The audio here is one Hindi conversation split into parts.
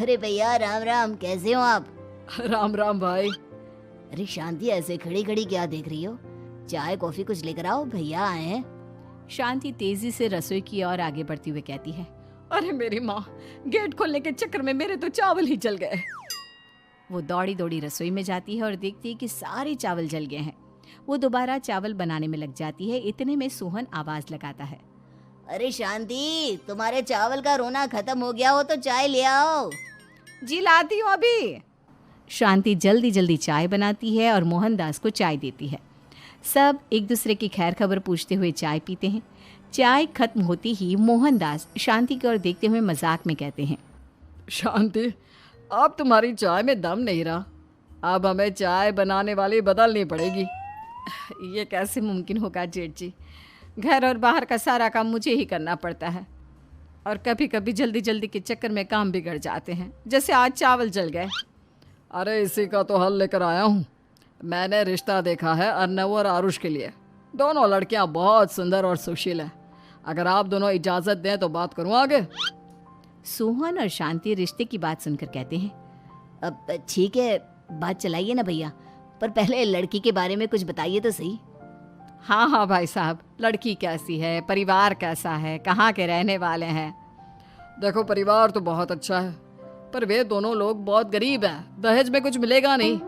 अरे भैया राम राम, कैसे हो आप? राम राम भाई। अरे शांति, ऐसे खड़ी खड़ी क्या देख रही हो? चाय कॉफी कुछ लेकर आओ, भैया आए हैं। शांति तेजी से रसोई की ओर आगे बढ़ती हुई कहती है, अरे मेरी माँ, गेट खोलने के चक्कर में मेरे तो चावल ही जल गए। वो दौड़ी दौड़ी रसोई में जाती है और देखती है कि सारे चावल जल गए हैं। वो दोबारा चावल बनाने में लग जाती है। इतने में सोहन आवाज लगाता है, अरे शांति, तुम्हारे चावल का रोना खत्म हो गया हो तो चाय ले आओ। जी लाती हूँ अभी। शांति जल्दी जल्दी चाय बनाती है और मोहनदास को चाय देती है। सब एक दूसरे की खैर खबर पूछते हुए चाय पीते हैं। चाय खत्म होती ही मोहनदास शांति की ओर देखते हुए मजाक में कहते हैं, शांति, अब तुम्हारी चाय में दम नहीं रहा, अब हमें चाय बनाने वाली बदलनी पड़ेगी। ये कैसे मुमकिन होगा जेठ जी? घर और बाहर का सारा काम मुझे ही करना पड़ता है और कभी कभी जल्दी जल्दी के चक्कर में काम बिगड़ जाते हैं, जैसे आज चावल जल गए। अरे इसी का तो हल लेकर आया हूँ। मैंने रिश्ता देखा है अर्नव और आरुष के लिए। दोनों लड़कियाँ बहुत सुंदर और सुशील हैं। अगर आप दोनों इजाज़त दें तो बात करूँ आगे। सोहन और शांति रिश्ते की बात सुनकर कहते हैं, अब ठीक है, बात चलाइए ना भैया, पर पहले लड़की के बारे में कुछ बताइए तो सही। हाँ हाँ भाई साहब, लड़की कैसी है, परिवार कैसा है, कहाँ के रहने वाले हैं? देखो, परिवार तो बहुत अच्छा है, पर वे दोनों लोग बहुत गरीब हैं। दहेज में कुछ मिलेगा नहीं।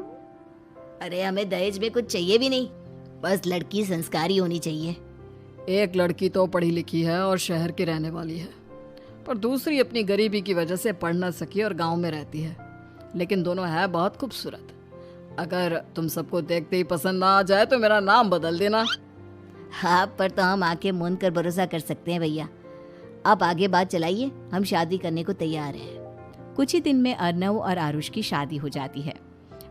अरे हमें दहेज में कुछ चाहिए भी नहीं, बस लड़की संस्कारी होनी चाहिए। एक लड़की तो पढ़ी लिखी है और शहर की रहने वाली है, पर दूसरी अपनी गरीबी की वजह से पढ़ न सकी और गांव में रहती है, लेकिन दोनों है बहुत खूबसूरत। अगर तुम सबको देखते ही पसंद ना आ जाए तो मेरा नाम बदल देना। हाँ, पर तो हम आंखें मूंद कर भरोसा कर सकते हैं भैया। आप आगे बात चलाइए, हम शादी करने को तैयार हैं। कुछ ही दिन में अर्नव और आरुष की शादी हो जाती है।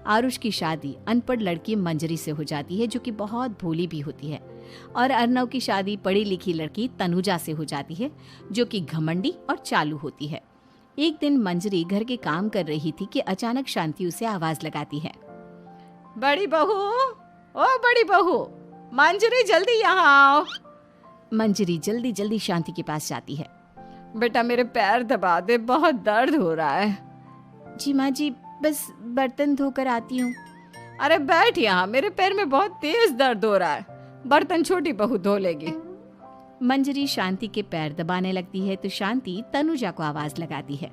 आरुष की शादी अनपढ़ लड़की मंजरी से हो जाती है, जो कि बहुत भोली भी होती है, और अर्नव की शादी पढ़ी लिखी लड़की तनुजा से हो जाती है, जो कि घमंडी और चालू होती है। एक दिन मंजरी घर के काम कर रही थी कि अचानक शांति उसे आवाज लगाती है, बड़ी बहू, ओ बड़ी बहू, मंजरी जल्दी यहाँ आओ। मंजरी जल्दी जल्दी शांति के पास जाती है। बेटा मेरे पैर दबा दे, बहुत दर्द हो रहा है। जी माँ जी, बस बर्तन धोकर आती हूँ। अरे बैठ यहाँ, मेरे पैर में बहुत तेज दर्द हो रहा है, बर्तन छोटी बहू धो लेगी। मंजरी शांति के पैर दबाने लगती है तो शांति तनुजा को आवाज लगाती है,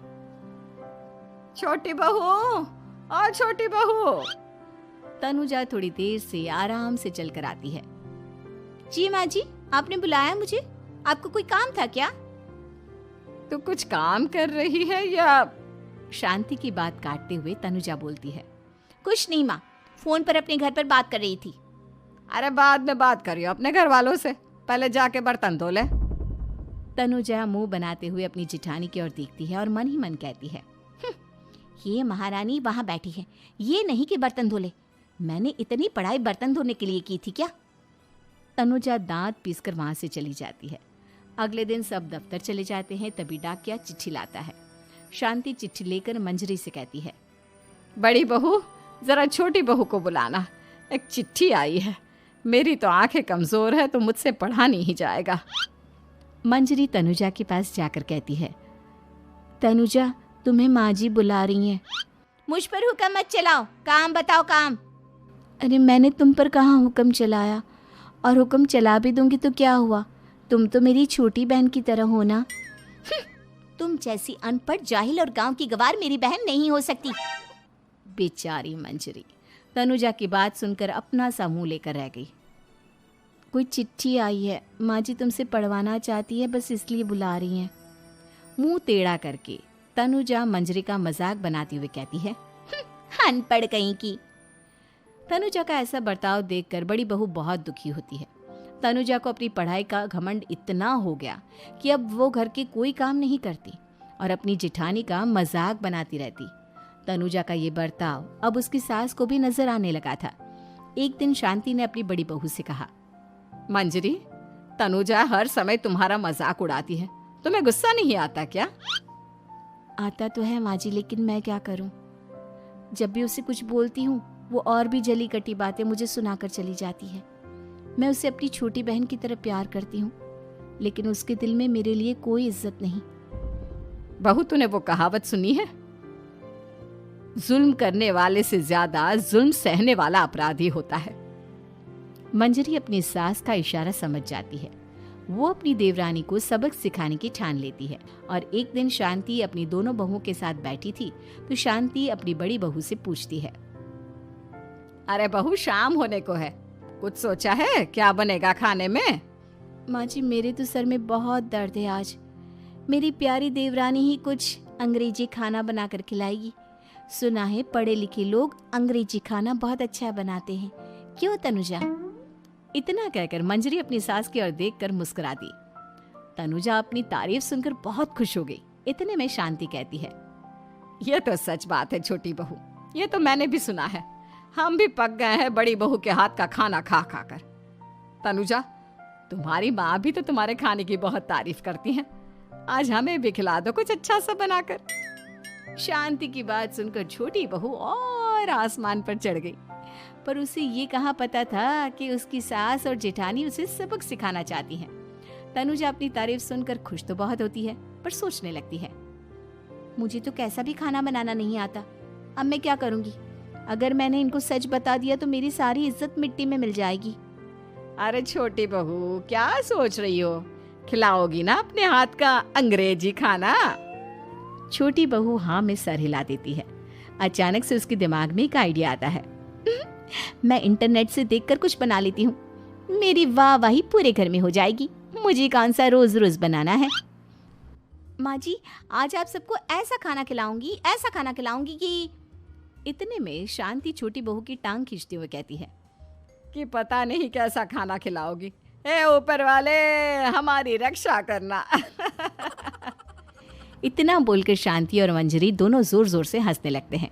छोटी बहू, ओ छोटी बहू। तनुजा थोड़ी देर से आराम से चलकर आती है। जी माँ जी, आपने बुलाया मुझे? आपको कोई काम था क्या? तो कुछ काम कर रही है या? शांति की बात काटते हुए तनुजा बोलती है, कुछ नहीं माँ, फोन पर अपने घर पर बात कर रही थी। अरे बाद में बात करियो अपने घर वालों से, पहले जाके बर्तन धो ले। तनुजा मुंह बनाते हुए अपनी जिठानी की ओर देखती है और मन ही मन कहती है, ये महारानी वहाँ बैठी है, ये नहीं कि बर्तन धो ले। मैंने इतनी पढ़ाई बर्तन धोने के लिए की थी क्या? तनुजा दांत पीसकर वहां से चली जाती है। अगले दिन सब दफ्तर चले जाते हैं, तभी डाकिया चिट्ठी लाता है। शांति चिट्ठी लेकर मंजरी से कहती है, बड़ी बहू, जरा छोटी बहू को बुलाना, एक चिट्ठी आई है। मेरी तो आंखें कमजोर है तो मुझसे पढ़ा नहीं जाएगा। मंजरी तनुजा के पास जाकर कहती है, तनुजा, तुम्हें माँ जी बुला रही हैं। मुझ पर हुक्म मत चलाओ, काम बताओ काम। अरे मैंने तुम पर कहाँ हुक्म चलाया, और हुक्म चला भी दूंगी तो क्या हुआ? तुम तो मेरी छोटी बहन की तरह हो ना। तुम जैसी अनपढ़, जाहिल और गांव की गवार मेरी बहन नहीं हो सकती। बेचारी मंजरी तनुजा की बात सुनकर अपना सा मुंह लेकर रह गई। कोई चिट्ठी आई है, माँ जी तुमसे पढ़वाना चाहती है, बस इसलिए बुला रही हैं। मुंह टेढ़ा करके तनुजा मंजरी का मजाक बनाती हुए कहती है, अनपढ़ कहीं की। तनुजा का ऐसा बर्ताव देखकर बड़ी बहू बहुत दुखी होती है। तनुजा को अपनी पढ़ाई का घमंड इतना हो गया कि अब वो घर के कोई काम नहीं करती और अपनी जिठानी का मजाक बनाती रहती। तनुजा का ये बर्ताव अब उसकी सास को भी नजर आने लगा था। एक दिन शांति ने अपनी बड़ी बहू से कहा, मंजरी, तनुजा हर समय तुम्हारा मजाक उड़ाती है, तुम्हें गुस्सा नहीं आता क्या? आता तो है माँ जी, लेकिन मैं क्या करूं? जब भी उसे कुछ बोलती हूँ वो और भी जली कटी बातें मुझे सुनाकर चली जाती है। मैं उसे अपनी छोटी बहन की तरह प्यार करती हूँ, लेकिन उसके दिल में मेरे लिए कोई इज्जत नहीं। बहू, तूने वो कहावत सुनी है, जुल्म करने वाले से ज्यादा जुल्म सहने वाला अपराधी होता है। मंजरी अपनी सास का इशारा समझ जाती है। वो अपनी देवरानी को सबक सिखाने की ठान लेती है और एक दिन शांति अपनी दोनों बहुओं के साथ बैठी थी तो शांति अपनी बड़ी बहू से पूछती है, अरे बहू, शाम होने को है, कुछ सोचा है क्या बनेगा खाने में? माँ जी, मेरे तो सर में बहुत दर्द है आज। मेरी प्यारी देवरानी ही कुछ अंग्रेजी खाना बनाकर खिलाएगी। सुना है पढ़े लिखे लोग अंग्रेजी खाना बहुत अच्छा बनाते हैं, क्यों तनुजा? इतना कहकर मंजरी अपनी सास की ओर देखकर मुस्कुरा दी। तनुजा अपनी तारीफ सुनकर बहुत खुश हो गई। इतने में शांति कहती है, यह तो सच बात है छोटी बहू, ये तो मैंने भी सुना है। हम भी पक गए हैं बड़ी बहू के हाथ का खाना खा खा कर। तनुजा, तुम्हारी माँ भी तो तुम्हारे खाने की बहुत तारीफ करती हैं। आज हमें भी खिला दो कुछ अच्छा सा बनाकर। शांति की बात सुनकर छोटी बहू और आसमान पर चढ़ गई, पर उसे ये कहाँ पता था कि उसकी सास और जेठानी उसे सबक सिखाना चाहती हैं। तनुजा अपनी तारीफ सुनकर खुश तो बहुत होती है, पर सोचने लगती है, मुझे तो कैसा भी खाना बनाना नहीं आता। अब मैं क्या करूंगी? अगर मैंने इनको सच बता दिया तो मेरी सारी इज्जत मिट्टी में मिल जाएगी। अरे छोटी बहू, क्या सोच रही हो? खिलाओगी ना अपने हाथ का अंग्रेजी खाना? छोटी बहू हाँ में सर हिला देती है। अचानक से उसके दिमाग में एक आइडिया आता है। मैं इंटरनेट से देखकर कुछ बना लेती हूँ, मेरी वाहवाही पूरे घर में हो जाएगी। मुझे कौन सा रोज रोज बनाना है। माँ जी, आज आप सबको ऐसा खाना खिलाऊंगी कि... इतने में शांति छोटी बहू की टांग खींचते हुए कहती है कि पता नहीं कैसा खाना खिलाओगी। ए ऊपर वाले, हमारी रक्षा करना। इतना बोलकर शांति और मंजरी दोनों जोर जोर से हंसने लगते हैं।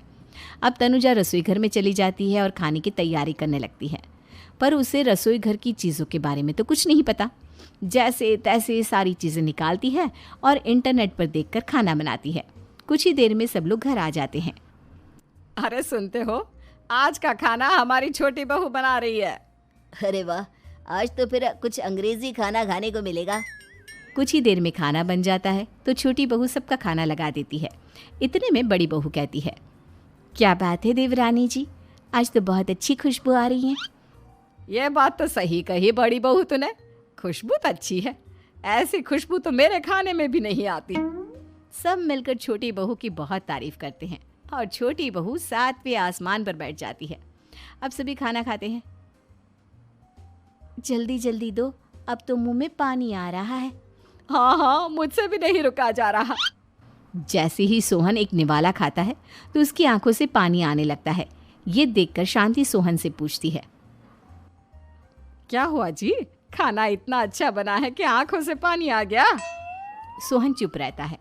अब तनुजा रसोई घर में चली जाती है और खाने की तैयारी करने लगती है, पर उसे रसोई घर की चीज़ों के बारे में तो कुछ नहीं पता। जैसे तैसे सारी चीज़ें निकालती है और इंटरनेट पर देखकर खाना बनाती है। कुछ ही देर में सब लोग घर आ जाते हैं। अरे सुनते हो, आज का खाना हमारी छोटी बहू बना रही है। अरे वाह, आज तो फिर कुछ अंग्रेजी खाना खाने को मिलेगा। कुछ ही देर में खाना बन जाता है तो छोटी बहू सबका खाना लगा देती है। इतने में बड़ी बहू कहती है, क्या बात है देवरानी जी, आज तो बहुत अच्छी खुशबू आ रही है। ये बात तो सही कही बड़ी बहू तूने, खुशबू तो अच्छी है। ऐसी खुशबू तो मेरे खाने में भी नहीं आती। सब मिलकर छोटी बहू की बहुत तारीफ करते हैं और छोटी बहू 7वें आसमान पर बैठ जाती है। अब सभी खाना खाते हैं। जल्दी जल्दी दो, अब तो मुंह में पानी आ रहा है। हाँ, मुझसे भी नहीं रुका जा रहा। जैसे ही सोहन एक निवाला खाता है तो उसकी आंखों से पानी आने लगता है। ये देखकर शांति सोहन से पूछती है, क्या हुआ जी, खाना इतना अच्छा बना है कि आंखों से पानी आ गया? सोहन चुप रहता है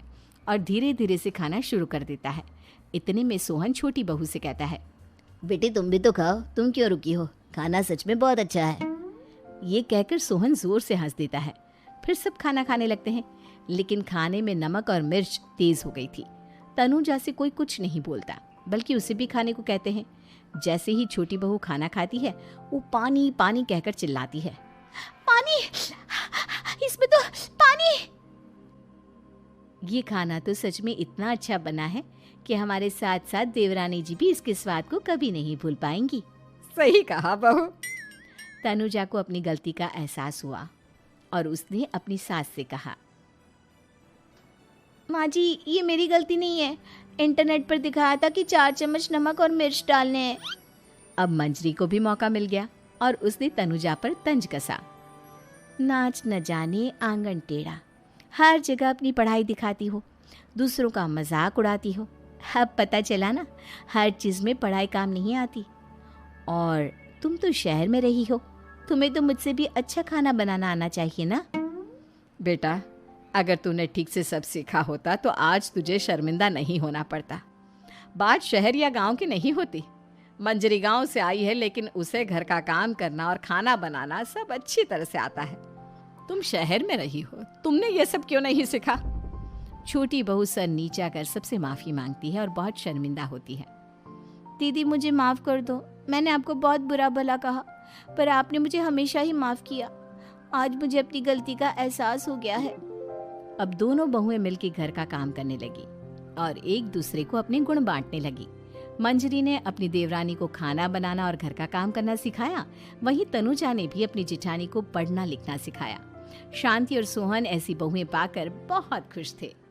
और धीरे धीरे से खाना शुरू कर देता है। इतने में सोहन छोटी बहू से कहता है, बेटी तुम भी तो खाओ, तुम क्यों रुकी हो? खाना सच में बहुत अच्छा है। ये कहकर सोहन जोर से हंस देता है। फिर सब खाना खाने लगते हैं, लेकिन खाने में नमक और मिर्च तेज हो गई थी। तनुजा से कोई कुछ नहीं बोलता, बल्कि उसे भी खाने को कहते हैं। जैसे ही छोटी बहू खाना खाती है, वो पानी पानी कहकर चिल्लाती है, पानी, इसमें तो पानी। ये खाना तो सच में इतना अच्छा बना है कि हमारे साथ साथ देवरानी जी भी इसके स्वाद को कभी नहीं भूल पाएंगी। सही कहा बहू। तनुजा को अपनी गलती का एहसास हुआ और उसने अपनी सास से कहा, माँ जी, ये मेरी गलती नहीं है। इंटरनेट पर दिखाया था कि 4 चम्मच नमक और मिर्च डालने हैं। अब मंजरी को भी मौका मिल गया और उसने तनुजा पर तंज कसा। नाच न जाने आंगन टेढ़ा, हर जगह अपनी पढ़ाई दिखाती हो, दूसरों का मजाक उड़ाती हो। अब पता चला ना, हर चीज़ में पढ़ाई काम नहीं आती। और तुम तो शहर में रही हो, तुम्हें तो मुझसे भी अच्छा खाना बनाना आना चाहिए ना। बेटा, अगर तूने ठीक से सब सीखा होता तो आज तुझे शर्मिंदा नहीं होना पड़ता। बात शहर या गांव की नहीं होती। मंजरी गांव से आई है, लेकिन उसे घर का काम करना और खाना बनाना सब अच्छी तरह से आता है। तुम शहर में रही हो, तुमने ये सब क्यों नहीं सीखा? छोटी बहू सर नीचा कर सबसे माफ़ी मांगती है और बहुत शर्मिंदा होती है। दीदी, मुझे माफ़ कर दो, मैंने आपको बहुत बुरा भला कहा, पर आपने मुझे हमेशा ही माफ़ किया। आज मुझे अपनी गलती का एहसास हो गया है। अब दोनों बहुएं मिलकर घर का काम करने लगी और एक दूसरे को अपने गुण बांटने लगी। मंजरी ने अपनी देवरानी को खाना बनाना और घर का काम करना सिखाया, वहीं तनुजा ने भी अपनी जेठानी को पढ़ना लिखना सिखाया। शांति और सोहन ऐसी बहुएं पाकर बहुत खुश थे।